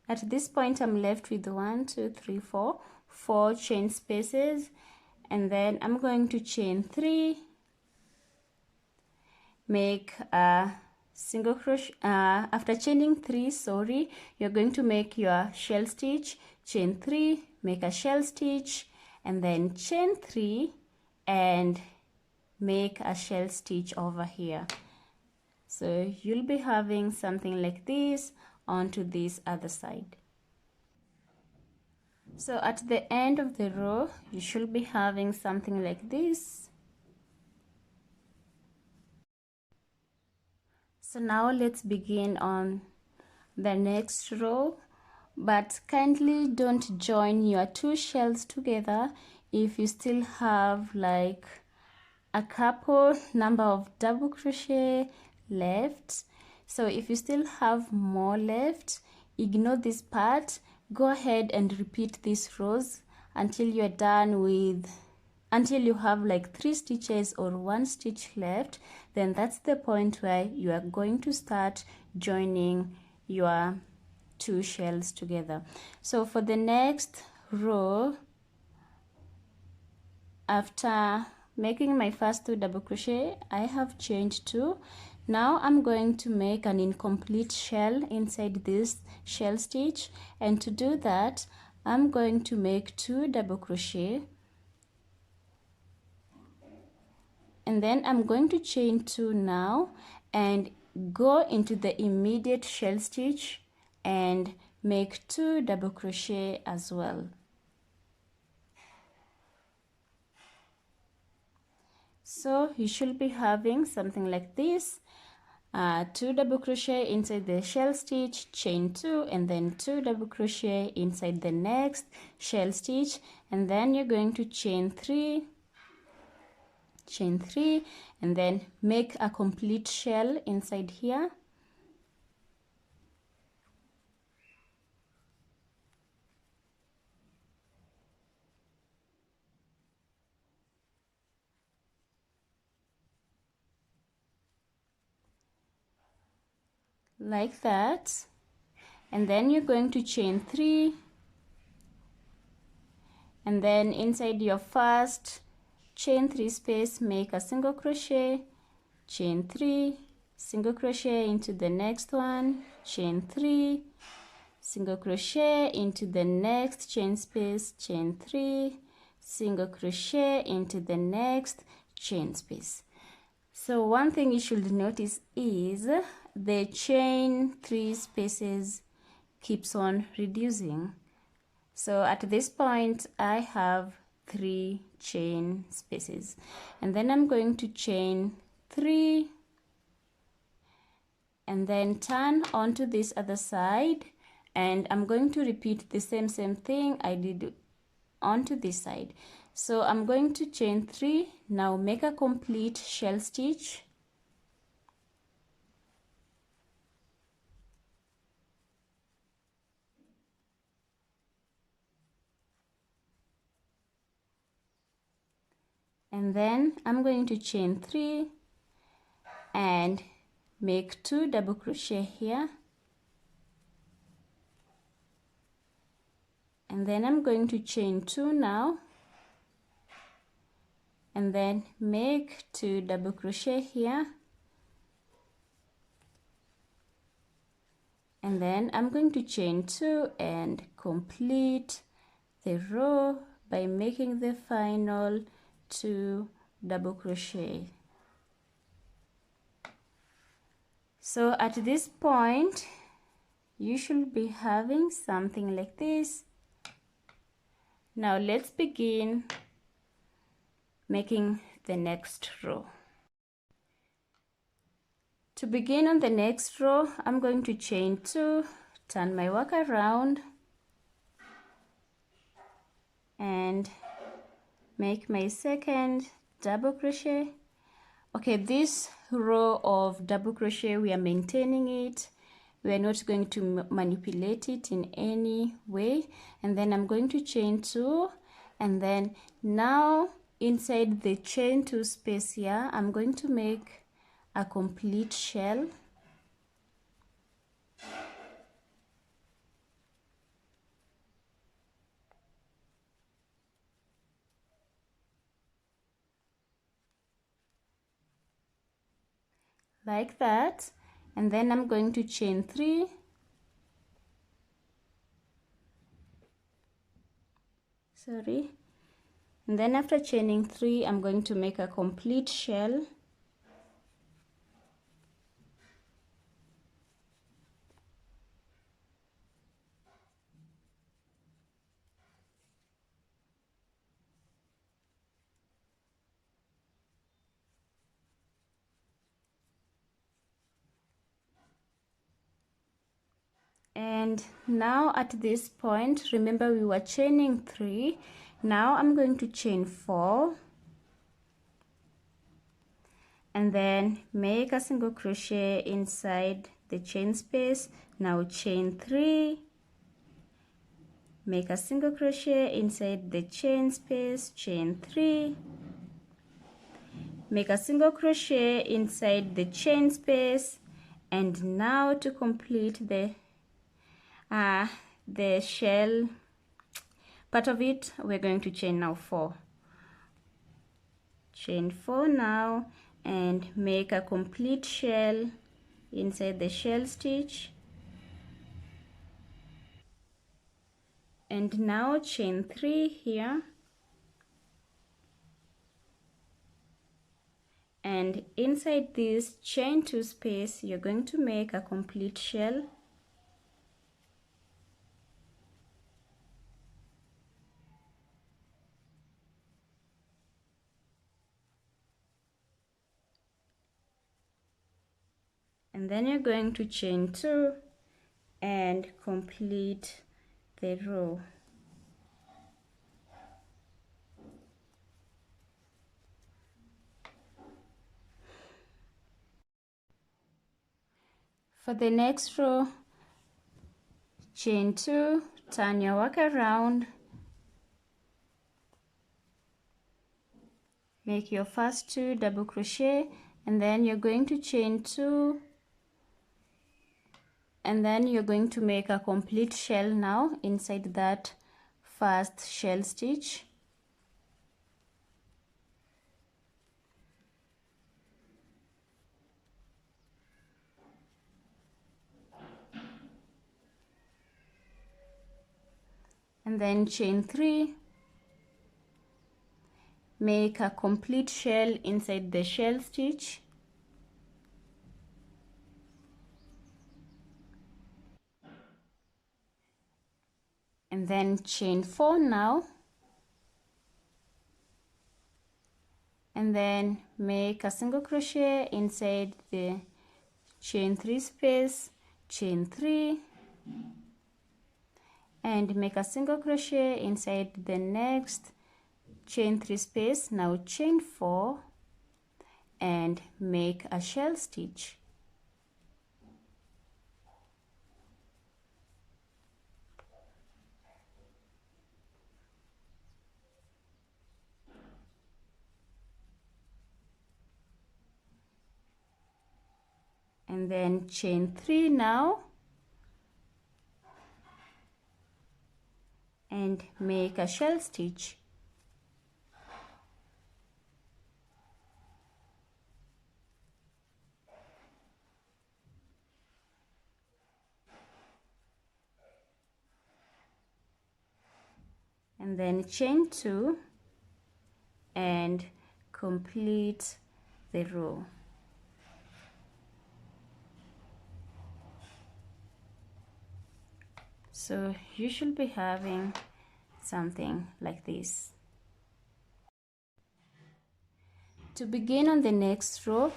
A: At this point I'm left with 4 chain spaces, and then I'm going to chain 3, make a single crochet. After chaining 3, sorry, you're going to make your shell stitch, chain 3, make a shell stitch, and then chain 3 and make a shell stitch over here. So you'll be having something like this onto this other side. So at the end of the row you should be having something like this. So now let's begin on the next row, but kindly don't join your two shells together if you still have like a couple number of double crochet left. So if you still have more left, ignore this part, go ahead and repeat these rows until you're done with, until you have like 3 stitches or 1 stitch left. Then that's the point where you are going to start joining your two shells together. So for the next row, after making my first 2 double crochet, I have chained 2. Now I'm going to make an incomplete shell inside this shell stitch, and to do that I'm going to make 2 double crochet, and then I'm going to chain 2 now and go into the immediate shell stitch and make 2 double crochet as well. So you should be having something like this, 2 double crochet inside the shell stitch, chain 2, and then 2 double crochet inside the next shell stitch, and then you're going to chain 3, and then make a complete shell inside here. Like that, and then you're going to chain 3, and then inside your first chain 3 space make a single crochet, chain 3, single crochet into the next one, chain 3, single crochet into the next chain space, chain 3, single crochet into the next chain space. So one thing you should notice is the chain 3 spaces keeps on reducing. So at this point I have 3 chain spaces, and then I'm going to chain 3 and then turn onto this other side, and I'm going to repeat the same thing I did onto this side. So I'm going to chain 3 now, make a complete shell stitch, and then I'm going to chain 3 and make 2 double crochet here, and then I'm going to chain 2 now, and then make 2 double crochet here, and then I'm going to chain 2 and complete the row by making the final 2 double crochet. So at this point you should be having something like this. Now let's begin making the next row. To begin on the next row, I'm going to chain 2, turn my work around, and make my second double crochet. Okay, this row of double crochet, we are maintaining it. We are not going to manipulate it in any way. And then I'm going to chain 2, and then now inside the chain 2 space here, I'm going to make a complete shell. Like that, and then I'm going to chain 3, and then after chaining 3 I'm going to make a complete shell. And now at this point, remember we were chaining 3. Now I'm going to chain 4 and then make a single crochet inside the chain space. Now chain 3, make a single crochet inside the chain space, chain 3, make a single crochet inside the chain space, and now to complete the shell part of it, we're going to chain now 4. Chain 4 now and make a complete shell inside the shell stitch, and now chain 3 here, and inside this chain 2 space you're going to make a complete shell, and then you're going to chain 2 and complete the row. For the next row, chain 2, turn your work around, make your first 2 double crochet, and then you're going to chain 2, and then you're going to make a complete shell now inside that first shell stitch. And then chain 3, make a complete shell inside the shell stitch, and then chain 4 now, and then make a single crochet inside the chain 3 space, chain 3, and make a single crochet inside the next chain 3 space. Now chain 4 and make a shell stitch, and then chain 3 now and make a shell stitch, and then chain 2 and complete the row. So you should be having something like this. To begin on the next row,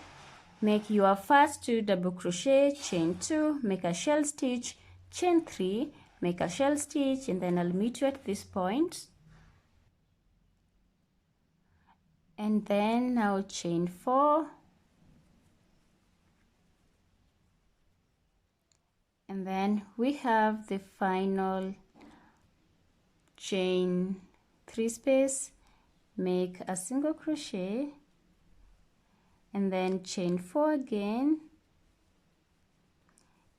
A: make your first 2 double crochet, chain 2, make a shell stitch, chain 3, make a shell stitch, and then I'll meet you at this point. And then now chain 4, and then we have the final chain 3 space, make a single crochet, and then chain 4 again,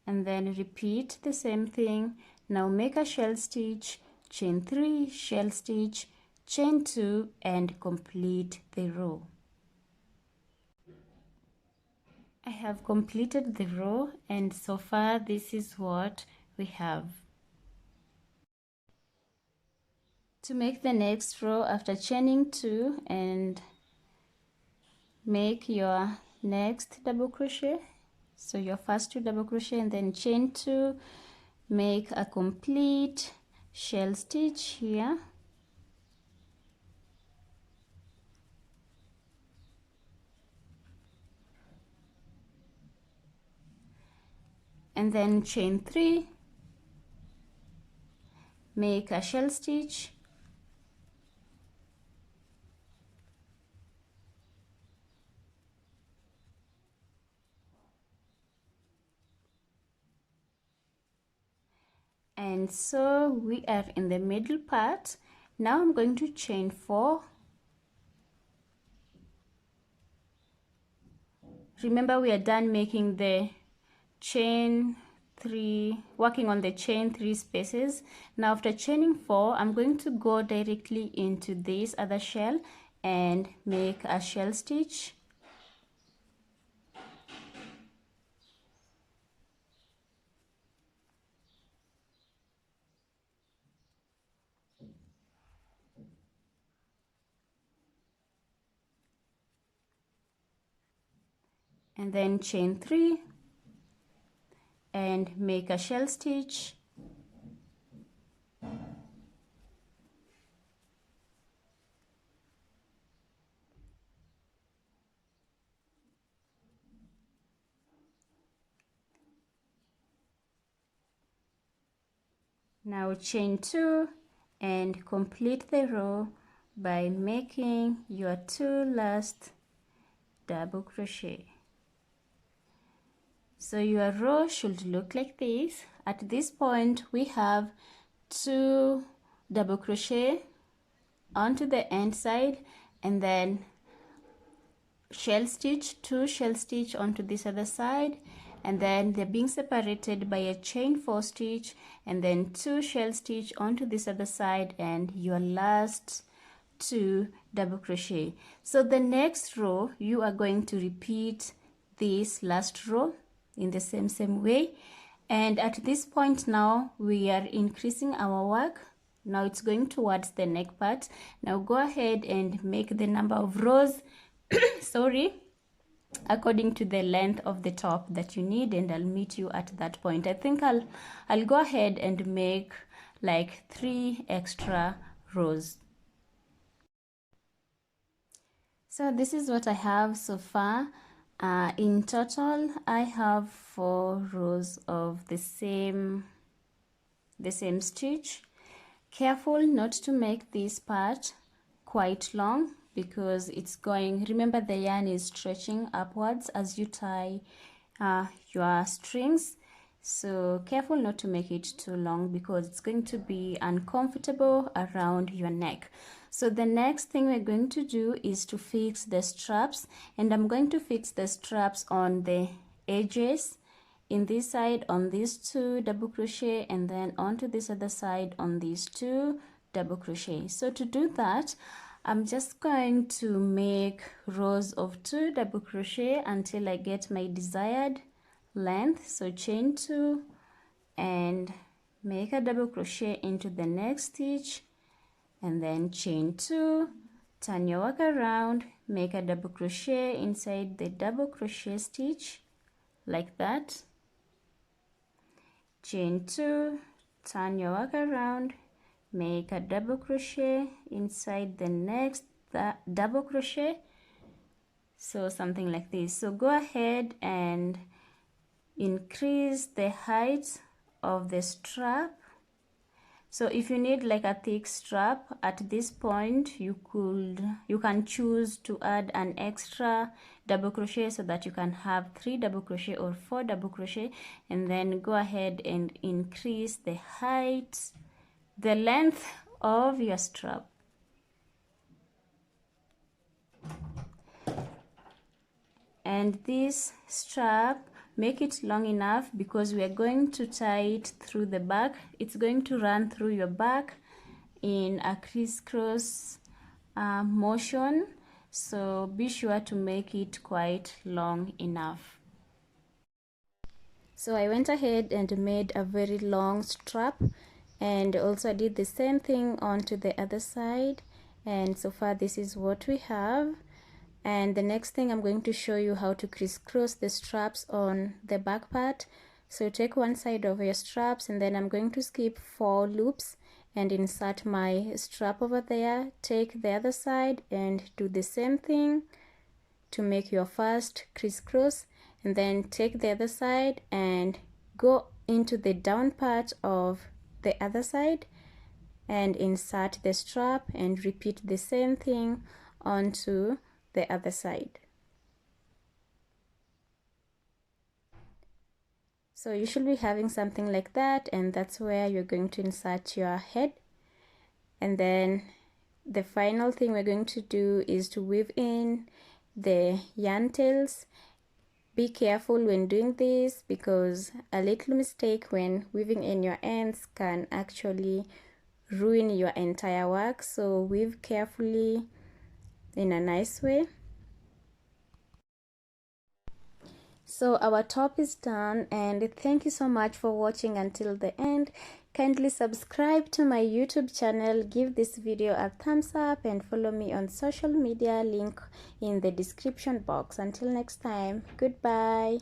A: and then repeat the same thing. Now make a shell stitch, chain 3, shell stitch, chain 2, and complete the row. I have completed the row, and so far this is what we have. To make the next row, after chaining 2 and make your next double crochet, so your first 2 double crochet and then chain 2, make a complete shell stitch here, and then chain 3 make a shell stitch, and so we are in the middle part. Now I'm going to chain 4. Remember, we are done making the chain 3, working on the chain 3 spaces. Now after chaining 4, I'm going to go directly into this other shell and make a shell stitch. And then chain 3 and make a shell stitch. Now chain 2 and complete the row by making your 2 last double crochet. So your row should look like this. At this point we have 2 double crochet onto the end side, and then shell stitch, 2 shell stitch onto this other side, and then they're being separated by a chain 4 stitch, and then 2 shell stitch onto this other side, and your last 2 double crochet. So the next row you are going to repeat this last row in the same way, and at this point now we are increasing our work. Now it's going towards the neck part. Now go ahead and make the number of rows sorry, according to the length of the top that you need, and I'll meet you at that point. I think I'll go ahead and make like 3 extra rows. So this is what I have so far. In total I have 4 rows of the same stitch. Careful not to make this part quite long, because it's going, remember the yarn is stretching upwards as you tie your strings, so careful not to make it too long because it's going to be uncomfortable around your neck. So the next thing we're going to do is to fix the straps, and I'm going to fix the straps on the edges, in this side on these 2 double crochet, and then onto this other side on these 2 double crochet. So to do that, I'm just going to make rows of 2 double crochet until I get my desired length. So chain 2 and make a double crochet into the next stitch, and then chain 2, turn your work around, make a double crochet inside the double crochet stitch like that, chain 2, turn your work around, make a double crochet inside the next double crochet, so something like this. So go ahead and increase the height of the strap. So if you need like a thick strap at this point, you can choose to add an extra double crochet so that you can have 3 double crochet or 4 double crochet, and then go ahead and increase the height, the length of your strap. And this strap, make it long enough because we are going to tie it through the back. It's going to run through your back in a crisscross motion, so be sure to make it quite long enough. So I went ahead and made a very long strap, and also I did the same thing onto the other side, and so far this is what we have. And the next thing, I'm going to show you how to crisscross the straps on the back part. So take one side of your straps, and then I'm going to skip 4 loops and insert my strap over there. Take the other side and do the same thing to make your first crisscross, and then take the other side and go into the down part of the other side, and insert the strap and repeat the same thing onto the other side. So you should be having something like that, and that's where you're going to insert your head. And then the final thing we're going to do is to weave in the yarn tails. Be careful when doing this, because a little mistake when weaving in your ends can actually ruin your entire work. So weave carefully in a nice way. So our top is done, and thank you so much for watching until the end. Kindly subscribe to my YouTube channel, give this video a thumbs up, and follow me on social media, link in the description box. Until next time, goodbye.